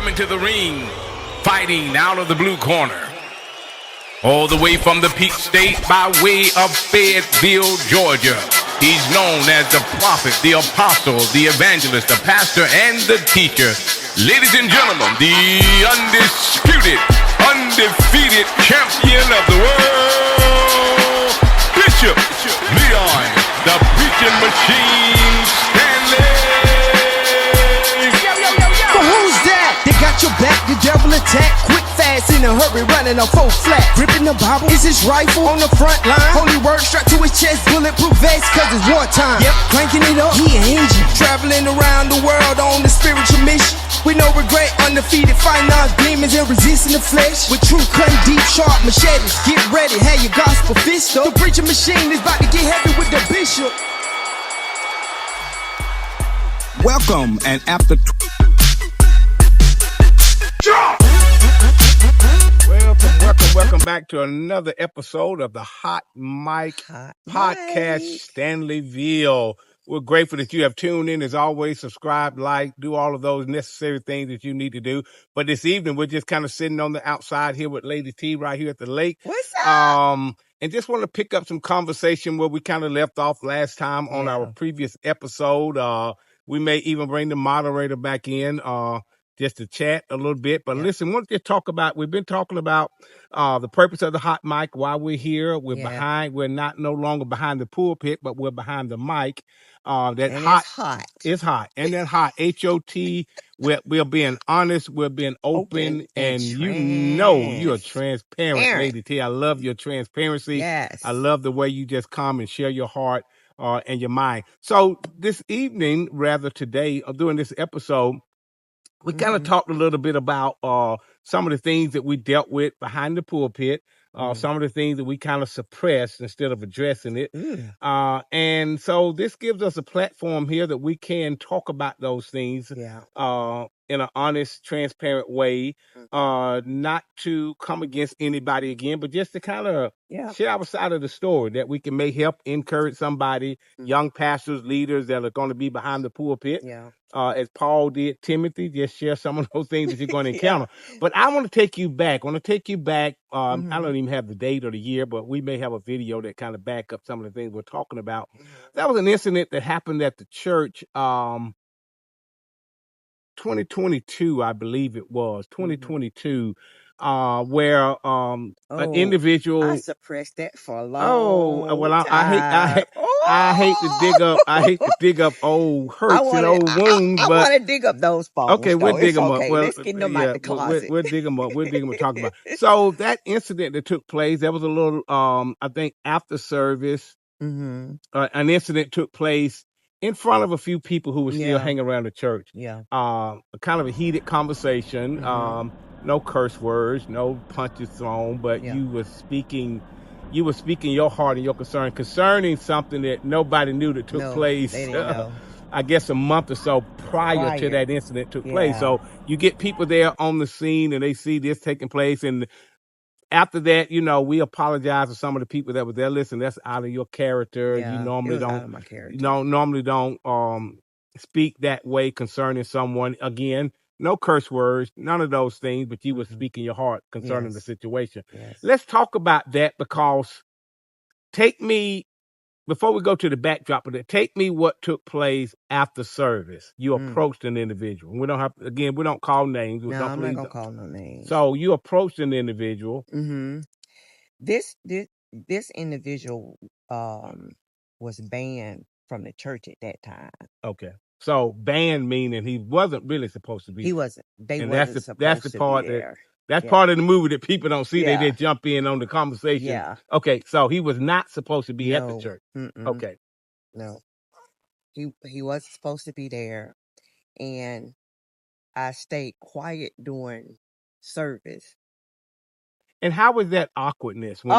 coming to the ring, fighting out of the blue corner. All the way from the Peach State by way of Fayetteville, Georgia. He's known as the prophet, the apostle, the evangelist, the pastor, and the teacher. Ladies and gentlemen, the undisputed, undefeated champion of the world, Bishop Leon, the preaching machine Stanley. But who's that? They got your back, the devil attack. Quick, fast, in a hurry, running on full flat. Gripping the Bible, is his rifle on the front line. Holy word strapped to his chest, bulletproof vest, cause it's wartime. Yep, cranking it up, he an engine. Traveling around the world on the spiritual mission. With no regret, undefeated, fighting our demons and resisting the flesh. With true, cutting deep, sharp machetes. Get ready, have your gospel fist up. The preaching machine is about to get heavy with the bishop. Welcome, and after Welcome back to another episode of the Hot Mic Podcast, Stanleyville. We're grateful that you have tuned in. As always, subscribe, like, do all of those necessary things that you need to do. But this evening, we're just kind of sitting on the outside here with Lady T right here at the lake. What's up? And just want to pick up some conversation where we kind of left off last time on our previous episode. We may even bring the moderator back in just to chat a little bit. But listen, we'll just talk about, we've been talking about the purpose of the hot mic, why we're here. We're no longer behind the pulpit, but we're behind the mic. It's hot. And that hot, H-O-T. We're being honest. We're being open. And you know you're transparent, Lady T. I love your transparency. Yes. I love the way you just come and share your heart and your mind. So this evening, rather today, during this episode, we kind of talked a little bit about some of the things that we dealt with behind the pulpit, some of the things that we kind of suppressed instead of addressing it. And so this gives us a platform here that we can talk about those things in an honest, transparent way, not to come against anybody again, but just to kind of share our side of the story that we can may help encourage somebody, young pastors, leaders that are going to be behind the pulpit. As Paul did Timothy, just share some of those things that you're going to encounter. But I want to take you back. I don't even have the date or the year, but we may have a video that kind of back up some of the things we're talking about. That was an incident that happened at the church 2022, I believe it was 2022, where an individual. I suppressed that for a long time. I hate to dig up old hurts and old wounds. I want to dig up those bones. Okay, we'll dig them up. Well, let's get them out the closet. We'll dig them up. We'll dig them and talk about it. So that incident that took place, there was a little, I think after service, an incident took place in front of a few people who were still hanging around the church. Kind of a heated conversation. No curse words, no punches thrown, but you were speaking your heart and your concern concerning something that nobody knew that took place. They didn't know. I guess a month or so prior to that incident took place. So you get people there on the scene and they see this taking place. And after that, we apologize to some of the people that were there. Listen, that's out of your character. You normally don't speak that way concerning someone. Again, no curse words, none of those things, but you were speaking your heart concerning the situation. Let's talk about that, because before we go to the backdrop of that, take me what took place after service. You approached an individual. We don't call names. No, I'm not going to call no names. So you approached an individual. This individual was banned from the church at that time. Okay. So banned meaning he wasn't really supposed to be. He wasn't. That's the part that's part of the movie that people don't see. They just jump in on the conversation. Okay, so he was not supposed to be at the church. Okay. No. He wasn't supposed to be there. And I stayed quiet during service. And how was that awkwardness when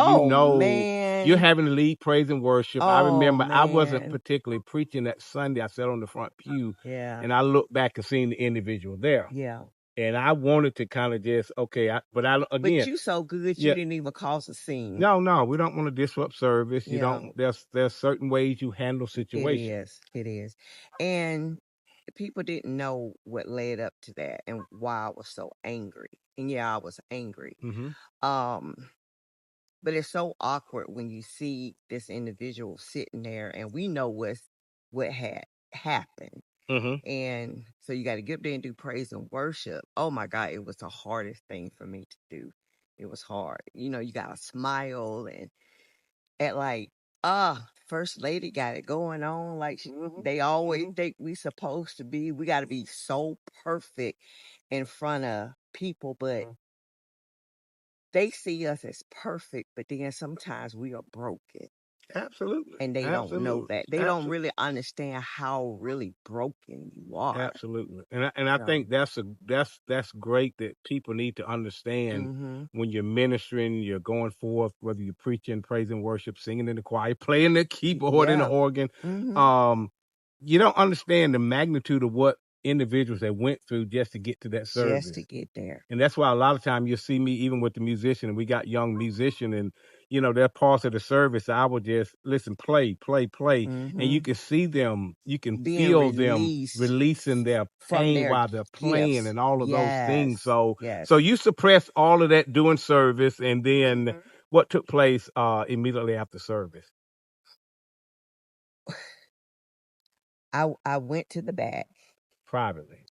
you're having to lead praise and worship? I remember I wasn't particularly preaching that Sunday. I sat on the front pew and I looked back and seen the individual there. And I wanted to kind of just, but you so good you didn't even cause a scene. No, we don't want to disrupt service. You don't. There's certain ways you handle situations. It is. And people didn't know what led up to that and why I was so angry. And yeah, I was angry. Um, but it's so awkward when you see this individual sitting there and we know what had happened. And so you got to get up there and do praise and worship. Oh my God, it was the hardest thing for me to do. It was hard. You know, you got to smile and at like, First Lady got it going on. Like they always think we supposed to be. We got to be so perfect in front of people, but they see us as perfect, but then sometimes we are broken. Absolutely. And they don't know that. They don't really understand how really broken you are. Absolutely. And I think that's great that people need to understand when you're ministering, you're going forth, whether you're preaching, praising, worship, singing in the choir, playing the keyboard and the organ. You don't understand the magnitude of what individuals that went through just to get to that service. Just to get there. And that's why a lot of times you'll see me even with the musician, and we got young musician, and you know, they're parts of the service. I will just listen, play, and you can see them, you can feel them releasing their pain while they're playing and all of those things. So you suppress all of that during service, and then what took place immediately after service? I went to the back privately.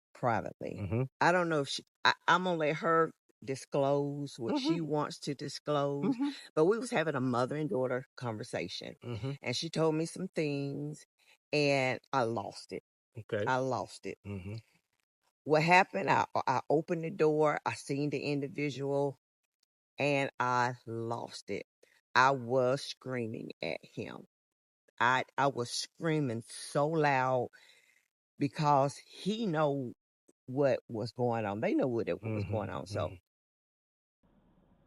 I don't know if I'm gonna let her disclose what she wants to disclose, but we was having a mother and daughter conversation, and she told me some things, and I lost it. I lost it. What happened? I opened the door. I seen the individual, and I lost it. I was screaming at him. I was screaming so loud because he know what was going on. They know what was going on. So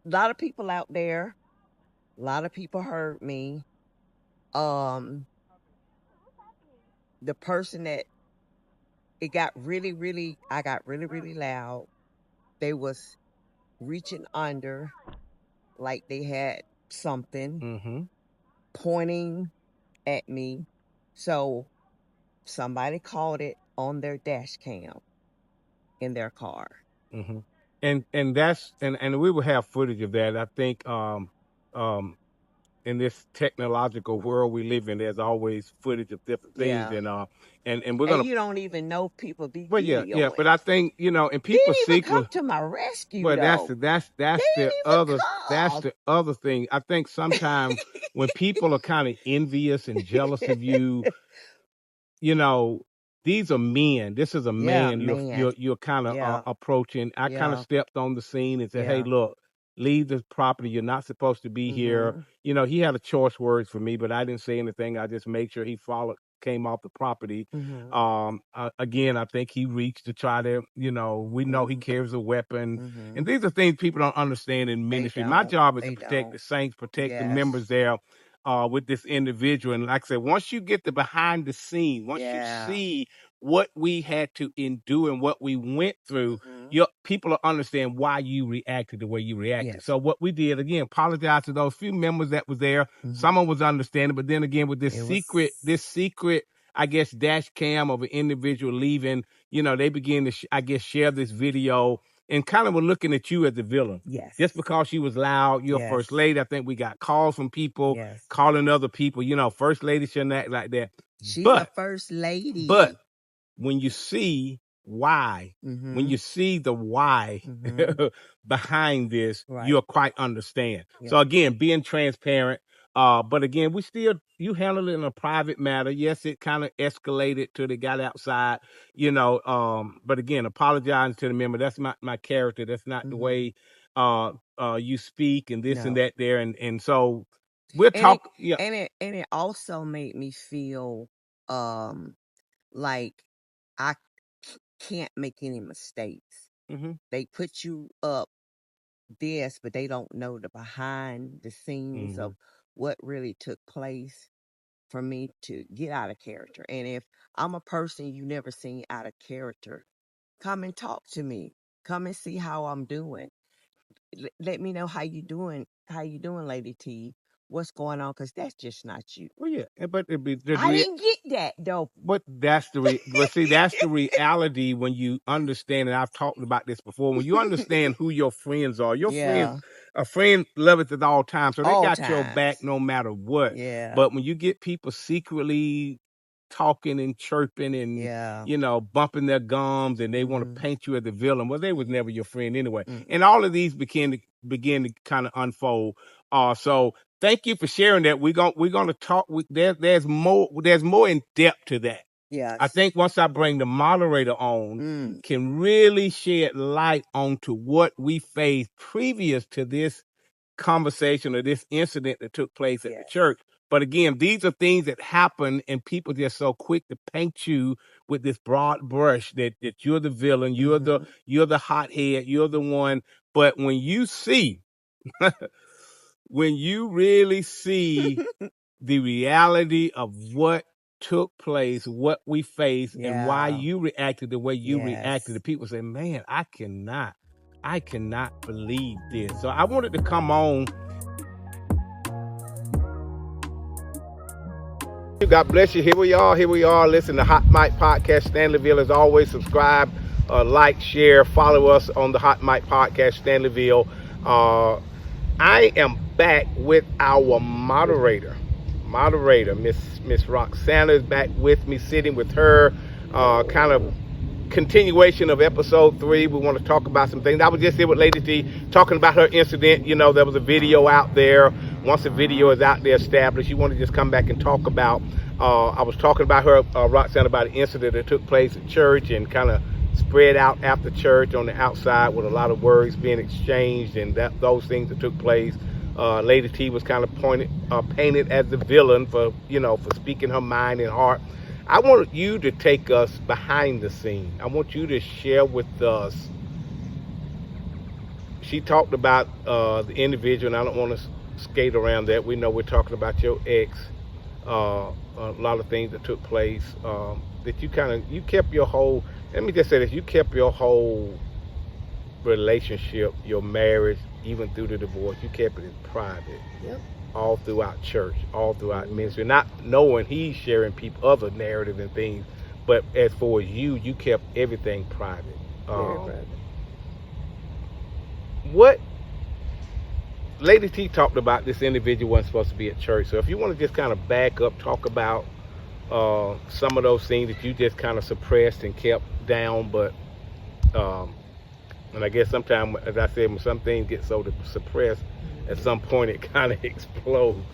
a lot of people out there, a lot of people heard me. The person that I got really loud. They was reaching under like they had something pointing at me. So somebody caught it on their dash cam in their car. And that's and we will have footage of that. I think in this technological world we live in, there's always footage of different things, and we're gonna. You don't even know people be. Well, yeah, but I think and people didn't even come to my rescue. Well, though. that's the other thing. I think sometimes when people are kind of envious and jealous of you, these are men. This is a man. You're kind of approaching. I kind of stepped on the scene and said, "Hey, look, leave this property. You're not supposed to be here." He had a choice words for me, but I didn't say anything. I just made sure he came off the property. Again, I think he reached to try to, we know he carries a weapon, and these are things people don't understand in ministry. My job is to protect the saints, protect the members there. With this individual, and like I said, once you get the behind the scene, once you see what we had to endure and what we went through, people will understand why you reacted the way you reacted. So what we did, again, apologize to those few members that was there. Someone was understanding, but then again, with this secret, I guess, dash cam of an individual leaving, they begin to, share this video. And kind of were looking at you as the villain. Just because she was loud, you're First Lady. I think we got calls from people calling other people, First Lady shouldn't act like that. She's a First Lady. But when you see why, when you see the why behind this, you'll quite understand. So again, being transparent. But again, you handled it in a private matter. Yes, it kind of escalated till they got outside, but again, apologizing to the member. That's my character. That's not the way you speak and this and that there. And so we'll talk. And it also made me feel like I can't make any mistakes. They put you up this, but they don't know the behind the scenes of what really took place for me to get out of character. And if I'm a person you never seen out of character, come and talk to me. Come and see how I'm doing. Let me know how you doing, Lady T. what's going on, because that's just not you. Well, yeah, but I didn't get that though. But that's but see, that's the reality when you understand, and I've talked about this before. When you understand who your friends are, your friends, a friend loveth at all times, so they All got your back times. no matter what. Yeah. But when you get people secretly talking and chirping and bumping their gums, and they want to paint you as the villain, well, they was never your friend anyway. And all of these begin to kind of unfold. So thank you for sharing that. We're gonna talk. There's more in depth to that. Yes. I think once I bring the moderator on, can really shed light onto what we faced previous to this conversation or this incident that took place at the church. But again, these are things that happen, and people just so quick to paint you with this broad brush that you're the villain, you're the hothead, you're the one. But when you see, when you really see the reality of what took place, what we faced, and why you reacted the way you reacted, the people say, man, I cannot believe this. So I wanted to come on. God bless you. Here we are. Listen to Hot Mic Podcast, Stanleyville. As always, subscribe, like, share, follow us on the Hot Mic Podcast, Stanleyville. I am back with our moderator, Miss Roxana is back with me, sitting with her, kind of continuation of episode 3. We want to talk about some things. I was just here with Lady T talking about her incident. There was a video out there. Once the video is out there established, you want to just come back and talk about, I was talking about her, Roxana, about an incident that took place at church and kind of spread out after church on the outside with a lot of words being exchanged and those things that took place. Lady T was kind of painted as the villain for speaking her mind and heart. I want you to take us behind the scene. I want you to share with us. She talked about the individual, and I don't want to skate around that. We know we're talking about your ex, a lot of things that took place, that you kept your whole, let me just say this, you kept your whole relationship, your marriage, even through the divorce, you kept it in private. Yep. All throughout church, all throughout ministry, not knowing he's sharing other narratives and things, but as for you kept everything private. Very private. What Lady T talked about, this individual wasn't supposed to be at church. So if you want to just kind of back up, talk about some of those things that you just kind of suppressed and kept down, but and I guess sometimes, as I said, when some things get so suppressed, at some point it kind of explodes.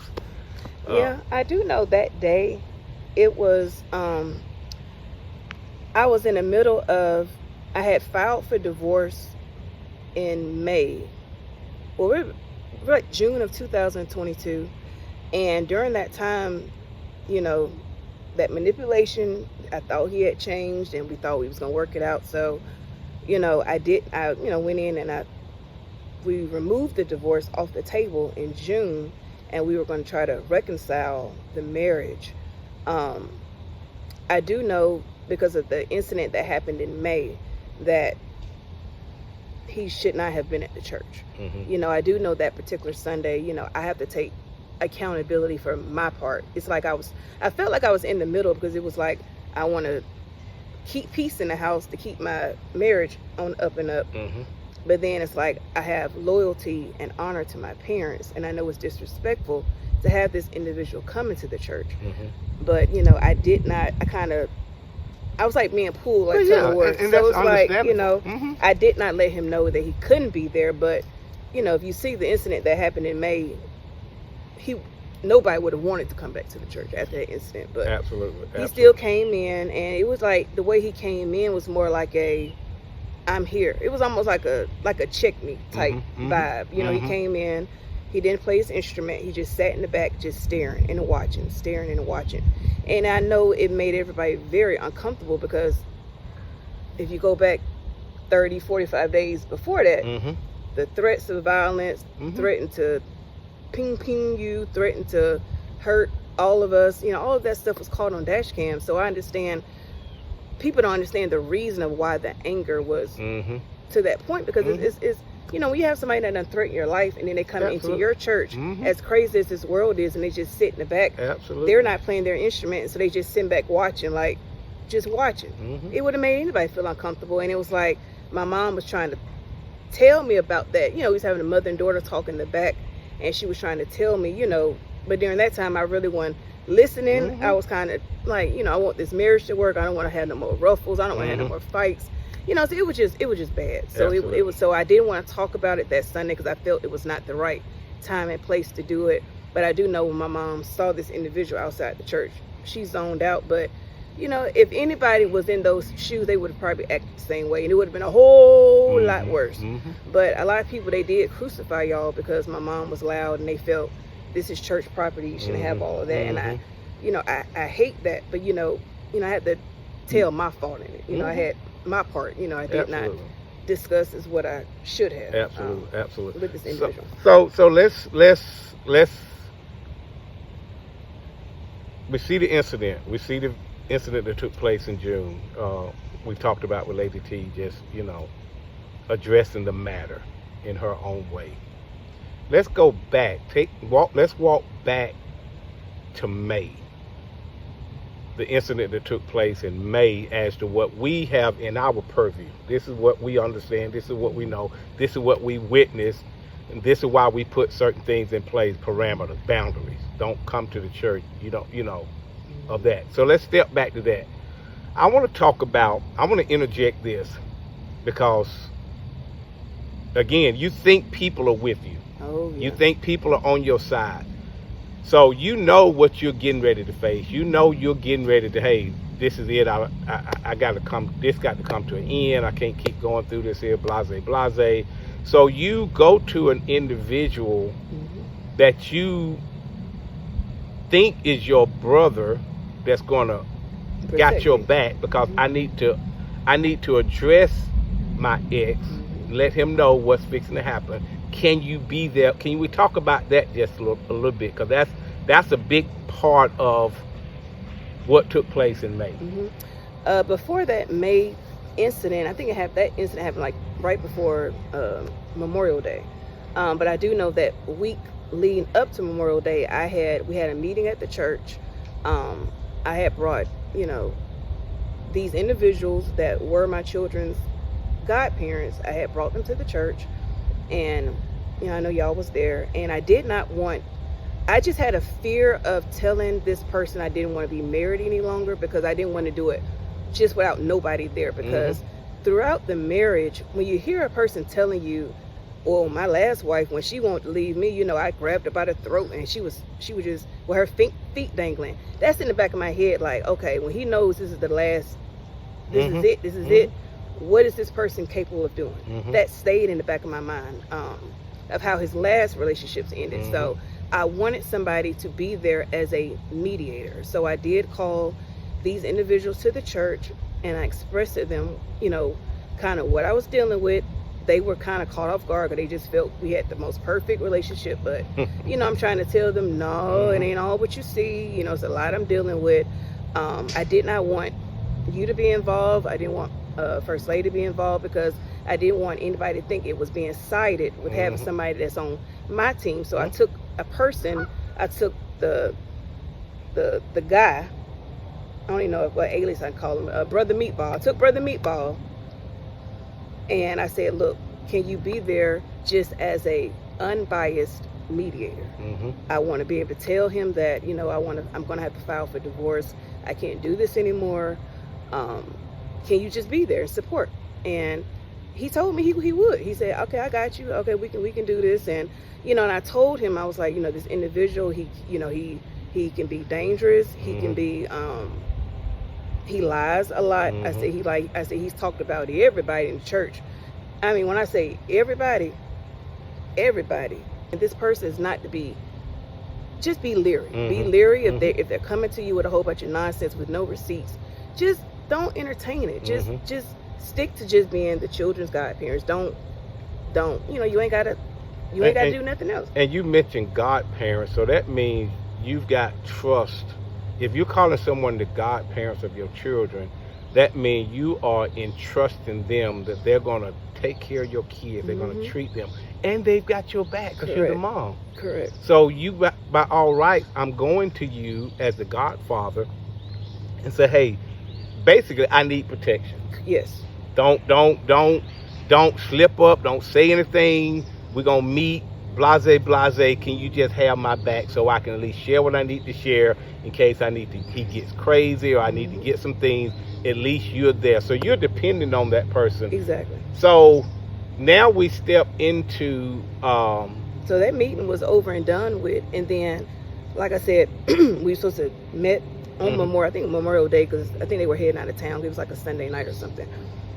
Yeah, I do know that day it was, I was in the middle of, I had filed for divorce in May. Well, we're like June of 2022. And during that time, that manipulation, I thought he had changed and we thought we was going to work it out. So, I went in and we removed the divorce off the table in June, and we were going to try to reconcile the marriage. I do know, because of the incident that happened in May, that he should not have been at the church. Mm-hmm. I do know that particular Sunday, I have to take accountability for my part. It's like I felt like I was in the middle, because it was like, I want to keep peace in the house to keep my marriage on up and up. Mm-hmm. But then it's like, I have loyalty and honor to my parents, and I know it's disrespectful to have this individual come into the church. Mm-hmm. But, I was like being pulled like tug of war. So it's like, mm-hmm. I did not let him know that he couldn't be there. But, if you see the incident that happened in May, nobody would have wanted to come back to the church after that incident. But Absolutely. He still came in, and it was like, the way he came in was more like I'm here. It was almost like a check me type vibe. He came in, he didn't play his instrument. He just sat in the back, just staring and watching. And I know it made everybody very uncomfortable, because if you go back 30, 45 days before that, the threats of violence, threatened to ping you, threatened to hurt all of us, all of that stuff was caught on dash cam. So I understand, people don't understand the reason of why the anger was to that point, because you know, when you have somebody that done threaten your life and then they come Absolutely. into your church, Mhm. as crazy as this world is, and they just sit in the back, Absolutely. they're not playing their instrument, so they just sit back watching, like, just watching. Mhm. It would have made anybody feel uncomfortable. And it was like, my mom was trying to tell me about that. You know, we was having a mother and daughter talk in the back, and she was trying to tell me, you know, but during that time, I really wasn't listening. Mhm. I was kind of like, you know, I want this marriage to work. I don't want to have no more ruffles. I don't want to have no more fights. You know, so it was just bad. So Absolutely. it was, so I didn't want to talk about it that Sunday because I felt it was not the right time and place to do it. But I do know when my mom saw this individual outside the church, she zoned out. But, you know, if anybody was in those shoes, they would have probably acted the same way, and it would have been a whole lot worse. Mhm. But a lot of people, they did crucify y'all because my mom was loud and they felt this is church property, you shouldn't have all of that. And I, you know, I hate that, but you know, I had to tell my fault in it. You know, I had my part. You know, I did not discuss as what I should have. Absolutely. With this individual. So let's we see the incident. We see the incident that took place in June. We talked about with Lady T, just, you know, addressing the matter in her own way. Let's go back. Let's walk back to May. The incident that took place in May, as to what we have in our purview. This is what we understand. This is what we know. This is what we witnessed. And this is why we put certain things in place, parameters, boundaries. Don't come to the church. You don't, you know, of that. So let's step back to that. I want to interject this because, again, you think people are with you. Oh, yeah. You think people are on your side. So you know what you're getting ready to face. You know you're getting ready to, hey, this is it. I got to come. This got to come to an end. I can't keep going through this here, blase. So you go to an individual that you think is your brother that's gonna got your back, because I need to address my ex, let him know what's fixing to happen. Can you be there? Can we talk about that just a little bit? Because that's a big part of what took place in May. Before that May incident, I think that incident happened like right before Memorial Day. But I do know that week leading up to Memorial Day, we had a meeting at the church. I had brought, you know, these individuals that were my children's godparents. I had brought them to the church, and you know, I know y'all was there, and I just had a fear of telling this person I didn't want to be married any longer, because I didn't want to do it just without nobody there. Because throughout the marriage, when you hear a person telling you, well, my last wife, when she wanted to leave me, you know, I grabbed her by the throat and she was just with her feet dangling. That's in the back of my head, like, okay, when he knows this is the last, this is it, what is this person capable of doing? That stayed in the back of my mind, of how his last relationships ended. So I wanted somebody to be there as a mediator. So I did call these individuals to the church, and I expressed to them, you know, kind of what I was dealing with. They were kind of caught off guard, because they just felt we had the most perfect relationship. But, you know, I'm trying to tell them, no, it ain't all what you see. You know, it's a lot I'm dealing with. I did not want you to be involved. I didn't want First Lady to be involved, because I didn't want anybody to think it was being sided with having somebody that's on my team. So I took a person. I took the guy. I don't even know what alias I call him. Brother Meatball. I took Brother Meatball, and I said, look, can you be there just as a unbiased mediator? I want to be able to tell him that, you know, I'm going to have to file for divorce. I can't do this anymore. Can you just be there and support? And he told me he would. He said, okay, I got you. Okay, we can do this. And, you know, and I told him, I was like, you know, this individual, he can be dangerous. He can be, he lies a lot. I said he's talked about everybody in the church. I mean, when I say everybody, and this person is not to be, just be leery. Be leery if they're coming to you with a whole bunch of nonsense with no receipts. Just don't entertain it. Just stick to just being the children's godparents. Don't, you know, you ain't gotta do nothing else. And you mentioned godparents, so that means you've got trust. If you're calling someone the godparents of your children, that means you are entrusting them that they're going to take care of your kids. They're going to treat them. And they've got your back because you're the mom. Correct. So you, by all rights, I'm going to you as the godfather and say, hey, basically, I need protection. Yes. Don't slip up. Don't say anything. We're going to meet. Blase. Can you just have my back so I can at least share what I need to share in case he gets crazy or I need to get some things. At least you're there. So you're dependent on that person. Exactly. So now we step into... So that meeting was over and done with. And then, like I said, we were supposed to meet on Memorial Day, because I think they were heading out of town. It was like a Sunday night or something.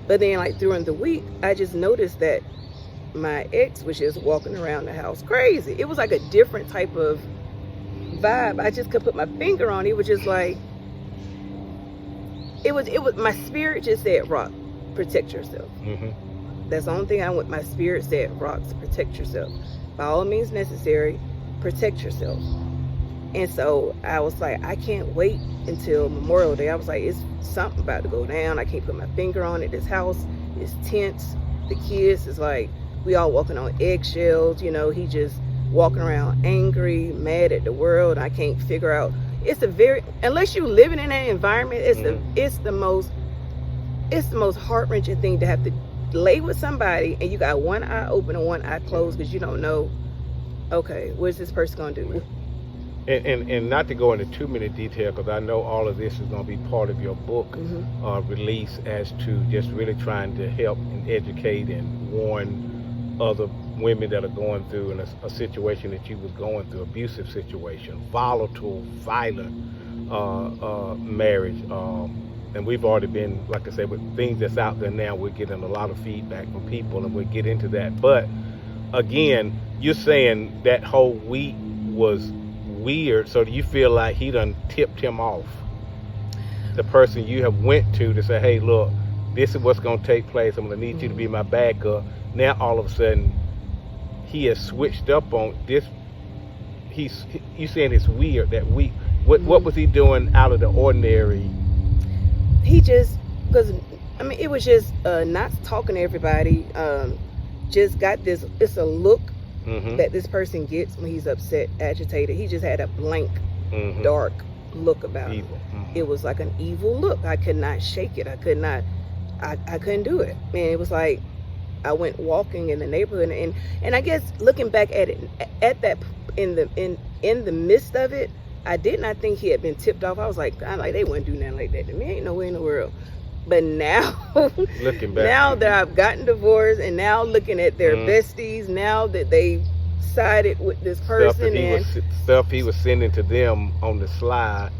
But then, like, during the week, I just noticed that my ex was just walking around the house crazy. It was like a different type of vibe. I just could put my finger on it. It was just like, it was my spirit just said, Rock, protect yourself. That's the only thing I want. My spirit said, Rock, protect yourself. By all means necessary, protect yourself. And so I was like, I can't wait until Memorial Day. I was like, it's something about to go down. I can't put my finger on it. This house is tense. The kids is like, we all walking on eggshells. You know, he just walking around angry, mad at the world. I can't figure out. It's unless you're living in that environment, it's the most heart-wrenching thing to have to lay with somebody and you got one eye open and one eye closed because you don't know, okay, what's this person gonna do? And not to go into too many details, because I know all of this is going to be part of your book release, as to just really trying to help and educate and warn other women that are going through in a situation that you was going through, abusive situation, volatile, violent marriage. And we've already been, like I said, with things that's out there now, we're getting a lot of feedback from people, and we'll get into that. But again, you're saying that whole week was weird, so do you feel like he done tipped him off? The person you have went to say, hey, look, this is what's going to take place. I'm going to need you to be my backup. Now all of a sudden he has switched up on this. You saying it's weird that week. What was he doing out of the ordinary? He just, because I mean, it was just not talking to everybody. Just got this. It's a look that this person gets when he's upset, agitated. He just had a blank, dark look about him. It was like an evil look. I could not shake it. I couldn't do it. And it was like, I went walking in the neighborhood, and I guess looking back at it, at that, in the midst of it, I did not think he had been tipped off. I was like, they wouldn't do nothing like that to me. Ain't no way in the world. But now, looking back, now that I've gotten divorced, and now looking at their besties, now that they sided with this person, stuff he was sending to them on the slide.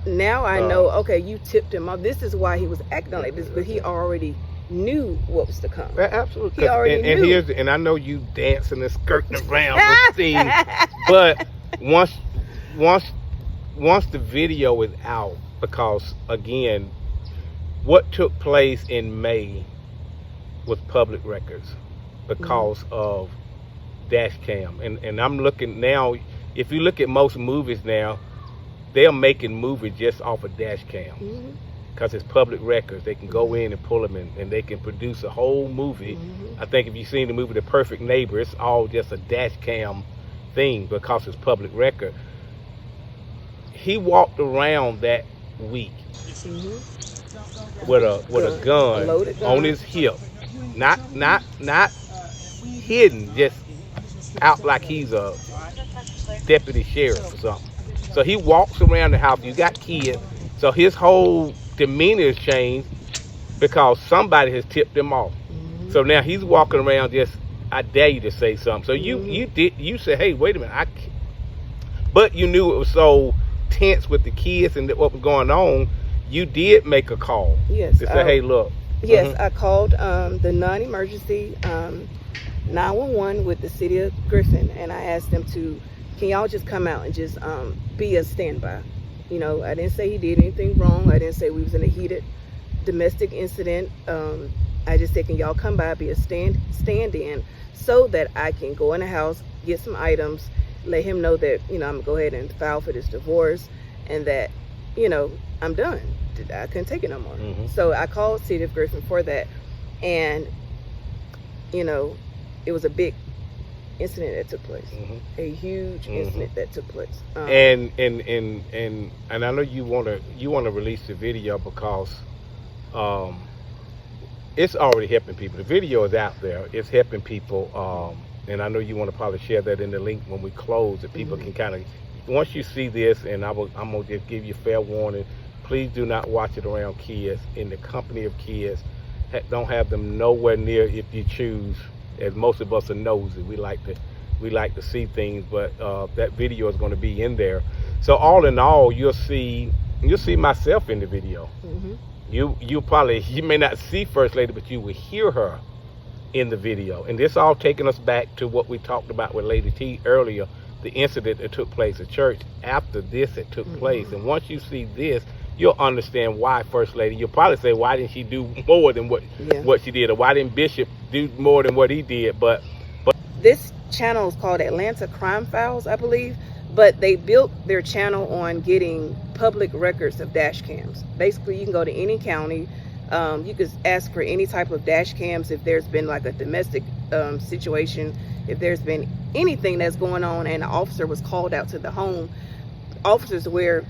Now I know, okay, you tipped him off. This is why he was acting like this, but he already knew what was to come. Absolutely. He already knew. And I know you dancing and skirting around with things, but once the video is out, because again, what took place in May was public records because of dash cam. And I'm looking now, if you look at most movies now, they're making movies just off of dash cam. Because it's public records. They can go in and pull them in, and they can produce a whole movie. I think if you've seen the movie The Perfect Neighbor, it's all just a dash cam thing because it's public record. He walked around that week with a gun on his hip, not hidden, just out like he's a deputy sheriff or something. So he walks around the house. You got kids, so his whole demeanor has changed because somebody has tipped him off. So now he's walking around just, I dare you to say something. So you said, hey, wait a minute, but you knew it was so tense with the kids and what was going on. You did make a call. Yes. To say, hey, look. Yes, I called the non-emergency 911 with the city of Griffin, and I asked them can y'all just come out and just be a standby? You know, I didn't say he did anything wrong. I didn't say we was in a heated domestic incident. I just said, can y'all come by, be a stand-in, so that I can go in the house, get some items, let him know that, I'm gonna go ahead and file for this divorce, and that, I'm done. I couldn't take it no more. So I called City of Griffin for that, and it was a big incident that took place, a huge incident that took place. And I know you want to release the video because it's already helping people. The video is out there. It's helping people. And I know you want to probably share that in the link when we close, that people can kind of, once you see this, and I'm going to just give you fair warning, please do not watch it around kids, in the company of kids. Don't have them nowhere near if you choose, as most of us are nosy. We like to see things, but that video is going to be in there. So all in all, you'll see myself in the video. You may not see First Lady, but you will hear her in the video. And this all taking us back to what we talked about with Lady T earlier, the incident that took place at church after this had took place. And once you see this, you'll understand why First Lady. You'll probably say, why didn't she do more than what she did, or why didn't Bishop do more than what he did? But this channel is called Atlanta Crime Files, I believe. But they built their channel on getting public records of dash cams. Basically, you can go to any county. You could ask for any type of dash cams if there's been like a domestic situation, if there's been anything that's going on and an officer was called out to the home. Officers wear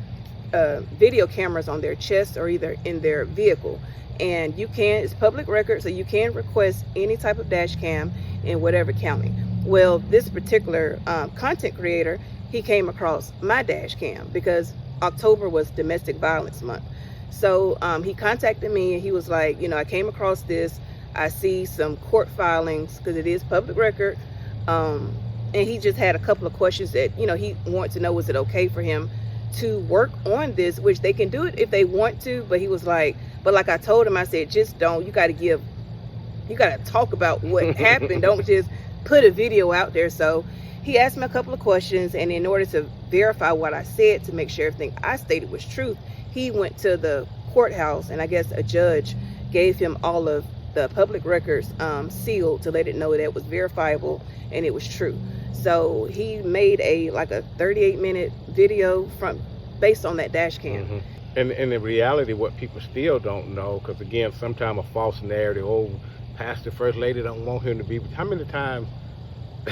video cameras on their chest or either in their vehicle. And it's public record, so you can request any type of dash cam in whatever county. Well, this particular content creator, he came across my dash cam because October was Domestic Violence Month. So he contacted me and he was like, I came across this. I see some court filings because it is public record. And he just had a couple of questions that, he wanted to know, was it okay for him to work on this, which they can do it if they want to. But he was like, but like I told him, I said, just don't. You got to talk about what happened. Don't just put a video out there. So he asked me a couple of questions. And in order to verify what I said, to make sure everything I stated was truth, he went to the courthouse, and I guess a judge gave him all of the public records sealed to let it know that it was verifiable and it was true. So he made a 38-minute video based on that dash cam. And in reality, what people still don't know, because again, sometimes a false narrative, Pastor First Lady don't want him to be. How many times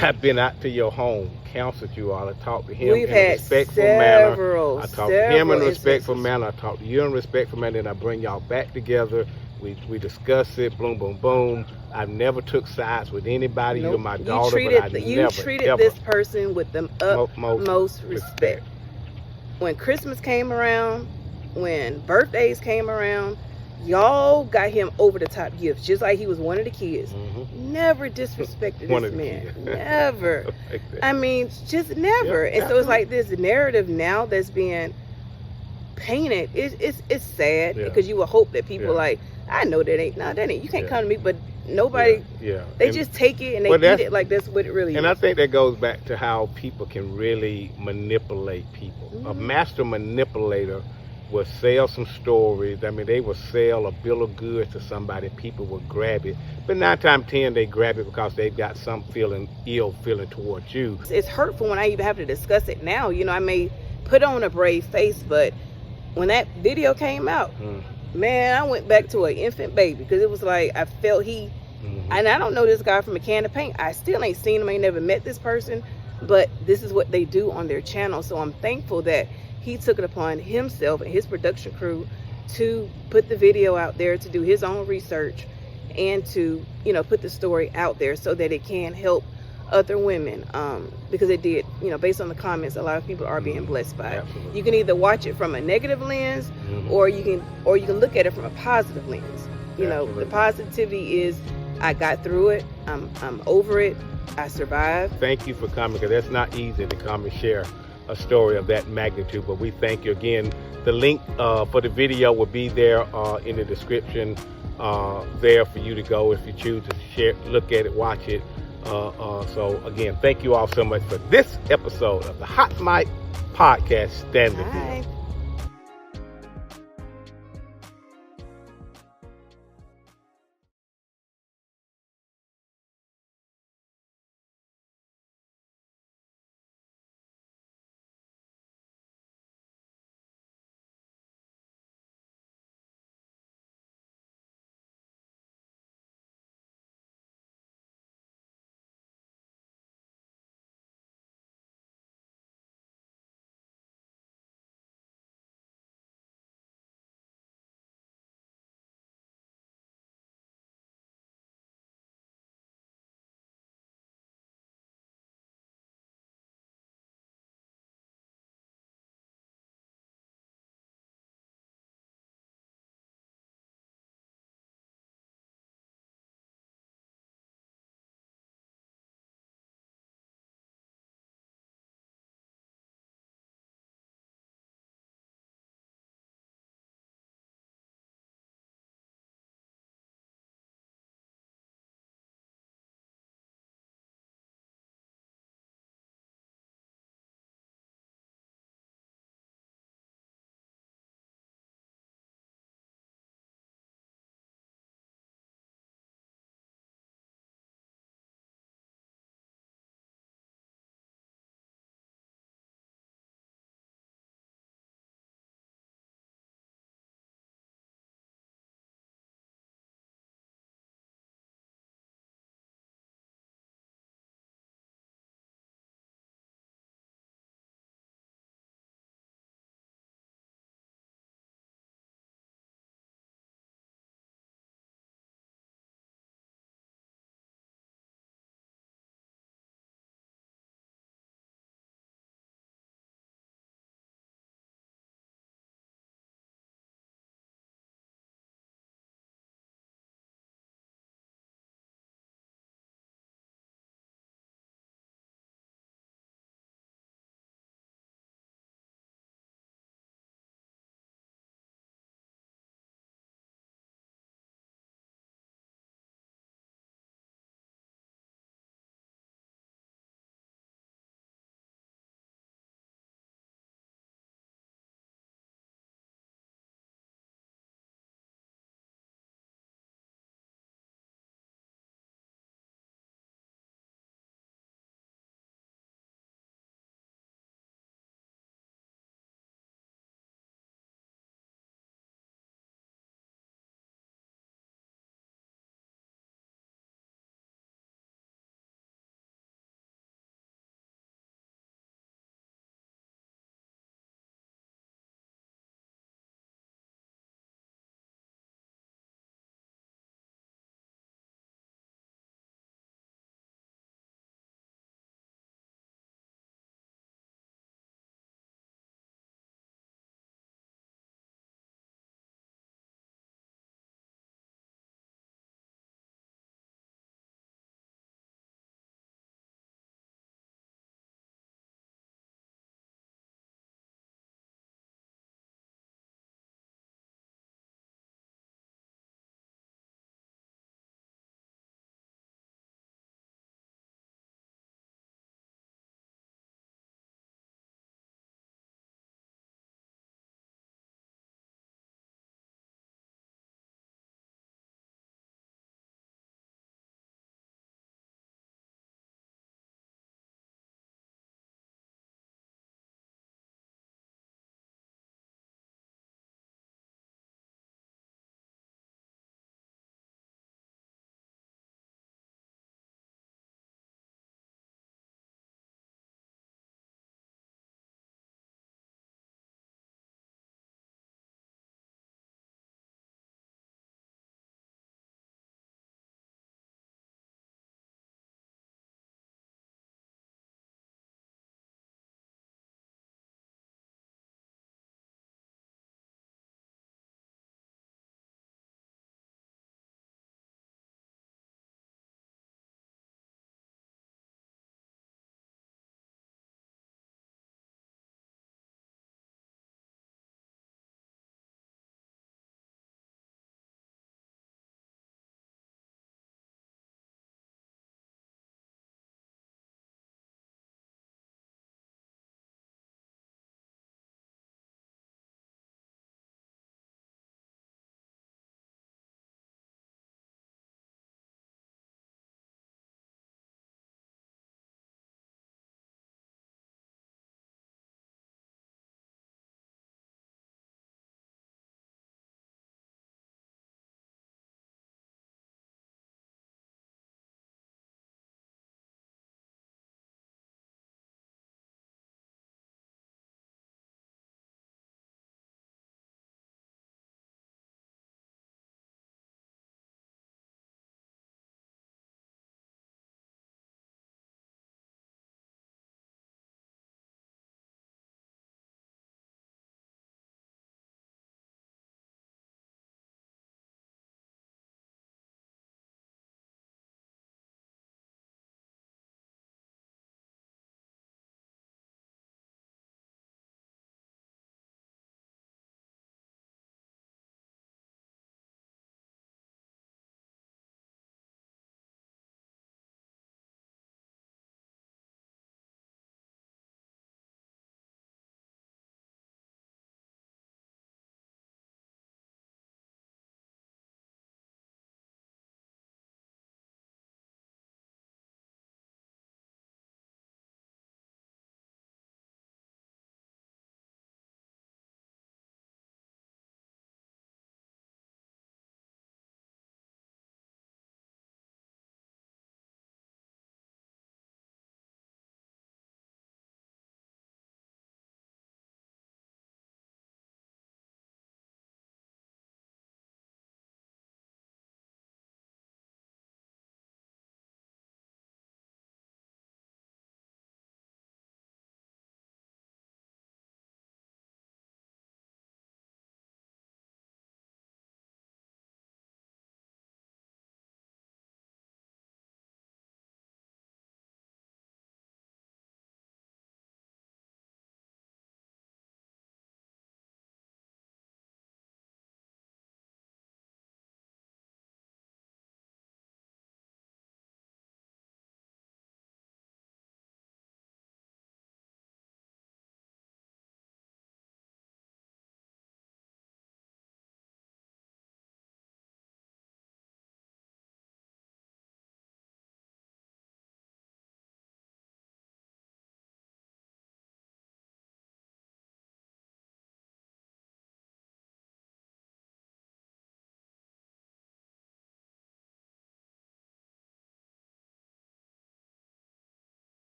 I've been out to your home, counseled you all, I talked to him in a respectful manner. I talked to him in a respectful manner. I talked to you in a respectful manner. Then I bring y'all back together. We discuss it. Boom, boom, boom. I've never took sides with anybody. Nope. You're my daughter, you treated this person with the utmost respect. When Christmas came around, when birthdays came around, y'all got him over the top gifts, just like he was one of the kids. Never disrespected this man. Never. I mean, just never. And so it's like this narrative now that's being painted. It's sad because you would hope that people I know that ain't. You can't come to me, but nobody. They just take it and they eat it like that's what it really is. And I think that goes back to how people can really manipulate people. A master manipulator will sell some stories. I mean, they will sell a bill of goods to somebody. People will grab it. But 9 times 10, they grab it because they've got some ill feeling towards you. It's hurtful when I even have to discuss it now. I may put on a brave face, but when that video came out, man, I went back to an infant baby because it was like I felt and I don't know this guy from a can of paint. I still ain't seen him. I ain't never met this person, but this is what they do on their channel. So I'm thankful that he took it upon himself and his production crew to put the video out there, to do his own research, and to put the story out there so that it can help other women, because it did, based on the comments, a lot of people are being blessed by it. Absolutely. You can either watch it from a negative lens, or you can look at it from a positive lens. The positivity is, I got through it. I'm over it. I survived. Thank you for coming, because that's not easy to come and share a story of that magnitude. But we thank you again. The link for the video will be there in the description, there for you to go if you choose to share, look at it, watch it. So again, thank you all so much for this episode of the Hot Mic Podcast. Stand with you.